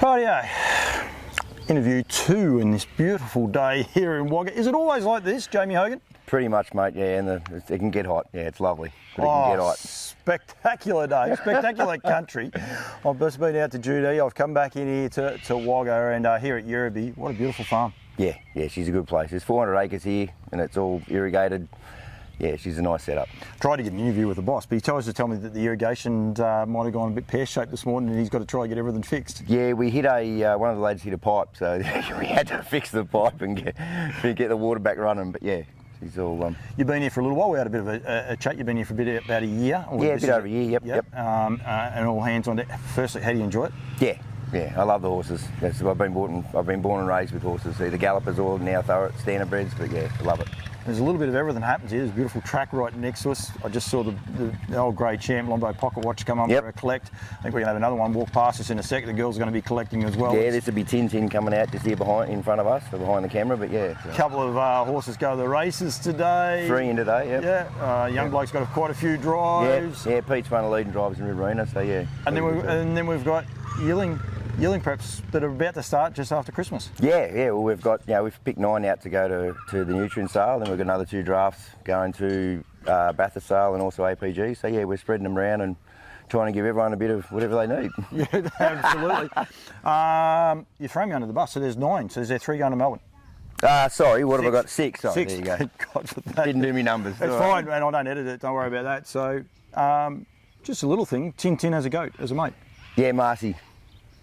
Rightio. Interview 2 in this beautiful day here in Wagga. Is it always like this, Jamie Hogan? Pretty much, mate, yeah, and it can get hot. Yeah, it's lovely, but it can get hot. Spectacular day, spectacular country. I've just been out to Judy, I've come back in here to Wagga, and here at Yirribee. What a beautiful farm. Yeah, she's a good place. There's 400 acres here, and it's all irrigated. Yeah, she's a nice setup. Tried to get an interview with the boss, but he chose to tell me that the irrigation might have gone a bit pear-shaped this morning, and he's got to try and get everything fixed. Yeah, we hit one of the lads hit a pipe, so we had to fix the pipe and get the water back running. But yeah, she's all. You've been here for a little while. We had a bit of a chat. You've been here for about a year. Yeah, a bit over a year. Yep. And all hands on deck. Firstly, how do you enjoy it? Yeah, I love the horses. I've been born and raised with horses. Either gallopers or now Standardbreds, but yeah, I love it. There's a little bit of everything happens here. There's a beautiful track right next to us. I just saw the old grey Champ Lombo pocket watch come up for a collect. I think we're going to have another one walk past us in a sec. The girls are going to be collecting as well. Yeah, this will be Tintin coming out just here in front of us, so behind the camera, but yeah. A couple of horses go to the races today. 3 in today, yep. Yeah, young bloke's got quite a few drives. Yeah, Pete's one of the leading drivers in Riverina, so yeah. And then we've got yearling preps that are about to start just after Christmas. Yeah. Well, we've picked 9 out to go to the Nutrien sale. Then we've got another 2 drafts going to Bathurst sale and also APG. So yeah, we're spreading them around and trying to give everyone a bit of whatever they need. Yeah, absolutely. You throw me under the bus. So there's 9. So is there 3 going to Melbourne? Sorry, what 6. Have I got? 6. Oh, 6. There you go. God for that. Didn't do me numbers. It's fine, man. I don't edit it. Don't worry about that. So just a little thing. Tin as a goat, as a mate. Yeah, Marcy.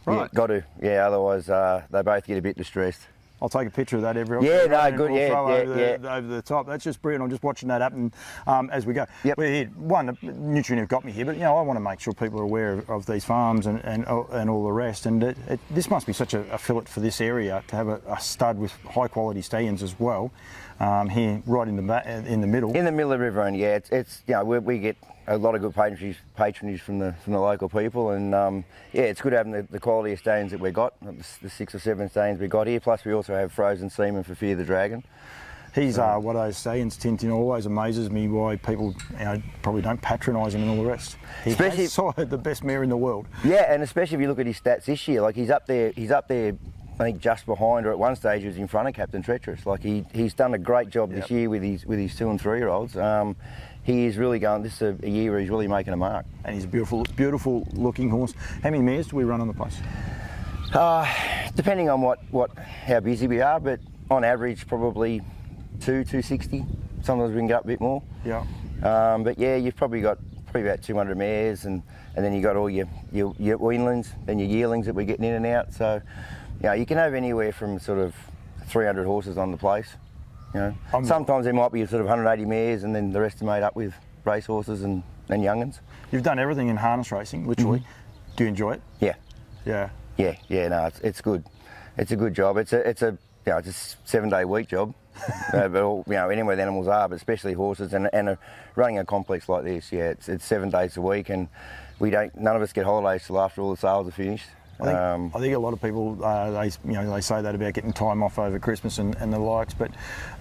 Right. Yeah, got to. Yeah, otherwise they both get a bit distressed. I'll take a picture of that every good. Over the top. That's just brilliant. I'm just watching that happen as we go. Yep. We're here. One, Nutrien have got me here, but I want to make sure people are aware of these farms and all the rest. And this must be such a fillet for this area to have a stud with high quality stallions as well. Here, right in the middle. In the middle of Riverina, yeah. It's we get a lot of good patronage from the local people, and it's good having the quality of stallions that we got, the 6 or 7 stallions we got here. Plus, we also have frozen semen for Fear the Dragon. He's one of those stallions. Tintin always amazes me why people probably don't patronise him and all the rest. Especially the best mare in the world. Yeah, and especially if you look at his stats this year, like he's up there. I think just behind, or at one stage he was in front of Captain Treacherous. Like he's done a great job this year with his 2 and 3 year olds. He is really going. This is a year where he's really making a mark. And he's a beautiful looking horse. How many mares do we run on the place? Depending on how busy we are, but on average probably 260. Sometimes we can get up a bit more. Yeah. But yeah, you've probably got about 200 mares, and then you got all your weanlings and your yearlings that we're getting in and out. So you can have anywhere from sort of 300 horses on the place. Sometimes there might be sort of 180 mares, and then the rest are made up with race horses and young'uns. You've done everything in harness racing, literally. Mm-hmm. Do you enjoy it? Yeah. No, it's good. It's a good job. It's a 7-day week job. But anywhere the animals are, but especially horses, and running a complex like this. Yeah, it's 7 days a week, and none of us get holidays till after all the sales are finished. I think a lot of people they say that about getting time off over Christmas and the likes, but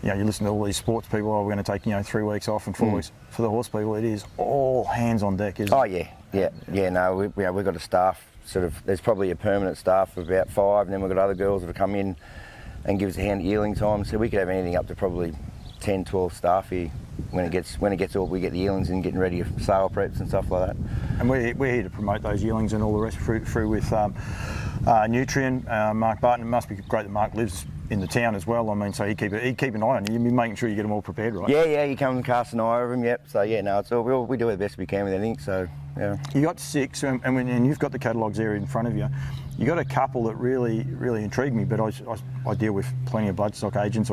you listen to all these sports people. We're going to take 3 weeks off and 4 weeks. For the horse people, it is all hands on deck, isn't it? Yeah. No, we've got a staff. There's probably a permanent staff of about 5, and then we've got other girls that have come in and give us a hand at yearling time. So we could have anything up to probably 10, 12 staff here when it gets all. We get the yearlings in, getting ready for sale preps and stuff like that. And we're here to promote those yearlings and all the rest through with Nutrien. Mark Barton. It must be great that Mark lives in the town as well. I mean, so he'd keep an eye on you. You'd be making sure you get them all prepared, right? Yeah. You come and cast an eye over them. Yep. So it's all we do the best we can with anything. So yeah. You got 6, and you've got the catalogues there in front of you. You got a couple that really intrigued me, but I deal with plenty of bloodstock agents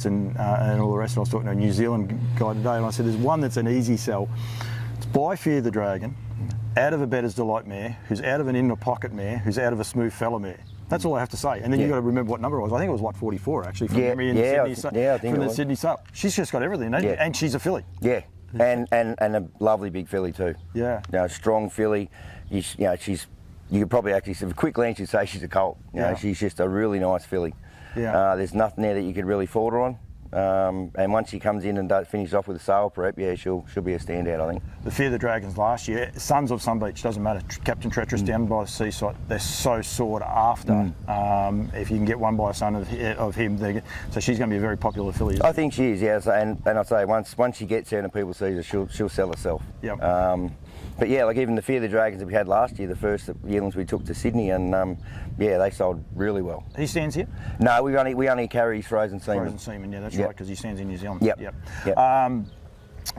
and all the rest. I was talking to a New Zealand guy today, and I said there's one that's an easy sell. It's by Fear the Dragon, out of a Bettor's Delight mare, who's out of an Inner Pocket mare, who's out of a Smooth Fella mare. That's all I have to say. And then you've got to remember what number it was. I think it was 44 actually from memory in the Sydney Sale. She's just got everything, and she's a filly. Yeah, and a lovely big filly too. Yeah, strong filly. You could probably actually, at a quick glance, you'd say she's a colt. She's just a really nice filly. Yeah. There's nothing there that you could really fault her on. And once she comes in and finishes off with a sale prep, yeah, she'll be a standout, I think. The Fear the Dragons last year, Sons of Sun Beach, doesn't matter. Captain Treacherous down by the seaside, they're so sought after. If you can get one by a son of him, so she's going to be a very popular filly. I think she is, yeah. So, and I say once she gets there and people see her, she'll sell herself. Yep. But yeah, like even the Fear the Dragons that we had last year, the first yearlings we took to Sydney, and yeah, they sold really well. He stands here? No, we only carry frozen semen. Frozen semen, yeah, that's right, because he stands in New Zealand. Yep.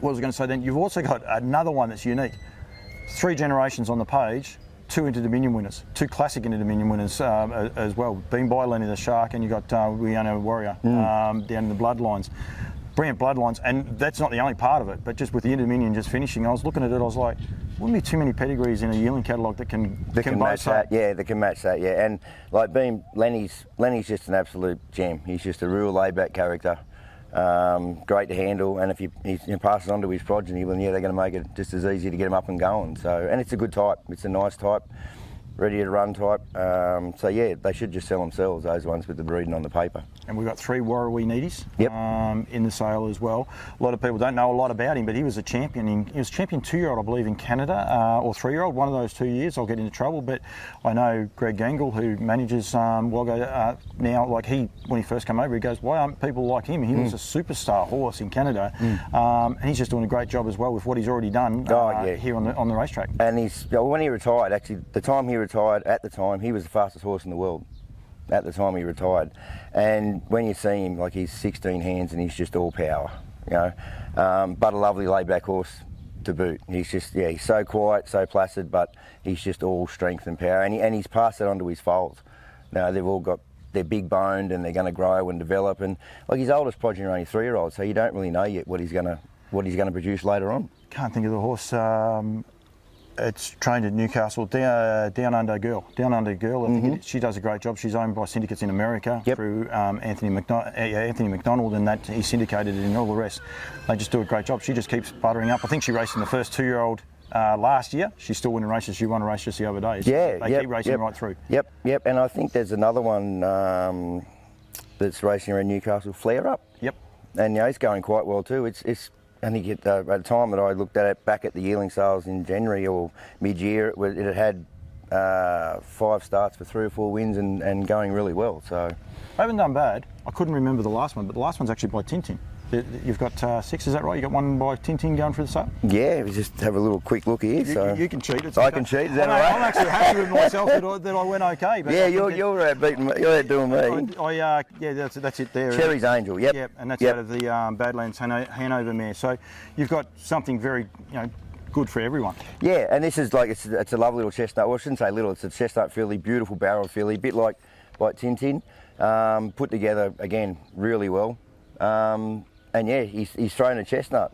What was I going to say then? You've also got another one that's unique. 3 generations on the page, 2 Inter-Dominion winners, 2 classic Inter-Dominion winners as well. Been by Lenny the Shark, and you got Wiana Warrior down in the bloodlines. Brilliant bloodlines, and that's not the only part of it, but just with the Inter-Dominion just finishing, I was looking at it, I was like, wouldn't be too many pedigrees in a yearling catalogue that can match that. Yeah, that can match that. Yeah, and like being Lenny's just an absolute gem. He's just a real laid-back character, great to handle, and if you pass it on to his progeny, well, yeah, they're going to make it just as easy to get him up and going. So, and it's a good type. It's a nice type, ready to run type. So yeah, they should just sell themselves, those ones with the breeding on the paper. And we've got 3 Warrawee Needies in the sale as well. A lot of people don't know a lot about him, but he was a champion. He was champion 2-year-old, I believe, in Canada, or 3-year-old, one of those 2 years. I'll get into trouble, but I know Greg Gangle, who manages Wagga now, like when he first came over, he goes, why aren't people like him? He was a superstar horse in Canada, and he's just doing a great job as well with what he's already done here on the racetrack. And when he retired, actually, the time he retired, at the time, he was the fastest horse in the world. At the time he retired, and when you see him, like he's 16 hands and he's just all power, you know, but a lovely laid-back horse to boot. He's just, yeah, he's so quiet, so placid, but he's just all strength and power, and he's passed it on to his foals. Now they've all got, they're big boned and they're going to grow and develop, and like his oldest progeny are only 3-year-olds, so you don't really know yet what he's going to produce later on. Can't think of the horse. It's trained at Newcastle, Down Under Girl. I think she does a great job. She's owned by syndicates in America through Anthony McDonald, and that he syndicated it and all the rest. They just do a great job. She just keeps buttering up. I think she raced in the first 2-year-old last year. She's still winning races. She won a race just the other day. So they keep racing right through. Yep. And I think there's another one that's racing around Newcastle, Flare Up. Yep. And you know, it's going quite well too. It's I think at the time that I looked at it back at the yearling sales in January or mid-year, it had 5 starts for 3 or 4 wins and going really well. So I haven't done bad. I couldn't remember the last one, but the last one's actually by Tintin. You've got 6, is that right? You got one by Tintin going through the sale? Yeah, we just have a little quick look here. You can cheat. I can cheat. Is that all right? I'm actually happy with myself that I went okay. But yeah, you're out beating me. You're out doing me. Yeah, that's it there. Cherry's Angel. Yep. Yep, and that's out of the Badlands Hanover mare. So you've got something very, good for everyone. Yeah, and this is like it's a lovely little chestnut. Well, I shouldn't say little. It's a chestnut filly, beautiful barrel filly, a bit like Tintin, put together again really well. And yeah, he's thrown a chestnut,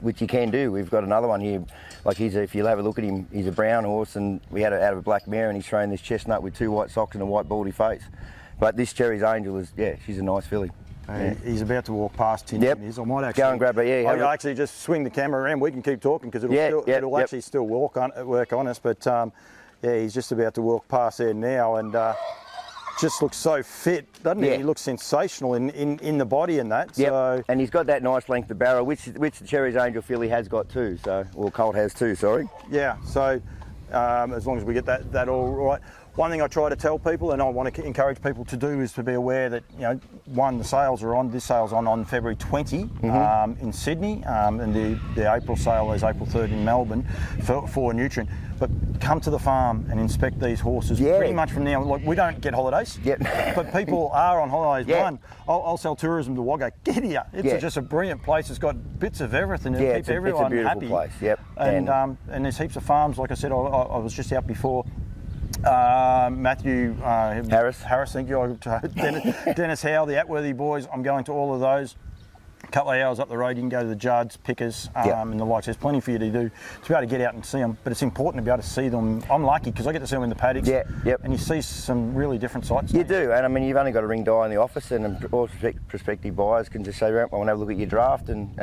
which he can do. We've got another one here. Like if you'll have a look at him, he's a brown horse, and we had it out of a black mare, and he's thrown this chestnut with 2 white socks and a white baldy face. But this Cherry's Angel is, she's a nice filly. He's about to walk past Tintin. Yep. I might actually go and grab her. Yeah, I'll actually just swing the camera around. We can keep talking because it'll actually still work on us. But he's just about to walk past there now, and just looks so fit, doesn't he? He looks sensational in the body and that. Yep. So, and he's got that nice length of barrel, which the Cherry's Angel filly has got too. So, or Colt has too. Sorry. Yeah. So as long as we get that all right. One thing I try to tell people, and I want to encourage people to do, is to be aware that, the sales are on. This sale's on February 20 in Sydney, and the April sale is April 3rd in Melbourne for Nutrien. But come to the farm and inspect these horses pretty much from now. Like, we don't get holidays, but people are on holidays. I'll sell tourism to Wagga. Get here. It's just a brilliant place. It's got bits of everything to keep everyone happy. It's a beautiful place. Yep. And there's heaps of farms. Like I said, I was just out before. Matthew Harris, thank you. Dennis Howe, the Atworthy boys. I'm going to all of those. A couple of hours up the road, you can go to the Judds, Pickers, and the likes. There's plenty for you to do to be able to get out and see them. But it's important to be able to see them. I'm lucky because I get to see them in the paddocks. And you see some really different sights. You do, and I mean, you've only got a ring die in the office, and all prospective buyers can just say, "I want to have a look at your draft," and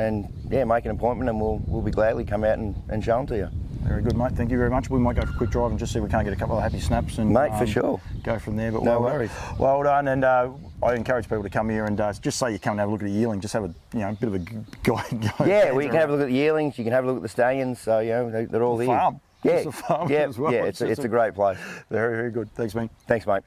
make an appointment, and we'll be gladly come out and show them to you. Very good, mate. Thank you very much. We might go for a quick drive and just see if we can't get a couple of happy snaps and Mate, for sure. Go from there. But No well, worries. Well done, and I encourage people to come here and just say you come and have a look at a yearling. Just have a bit of a guide. Yeah, well, you can have a look at the yearlings. You can have a look at the stallions. So they're all there. Farm. Yeah, It's a farm yeah, as well. yeah. It's a great place. Very, very good. Thanks, mate. Thanks, mate.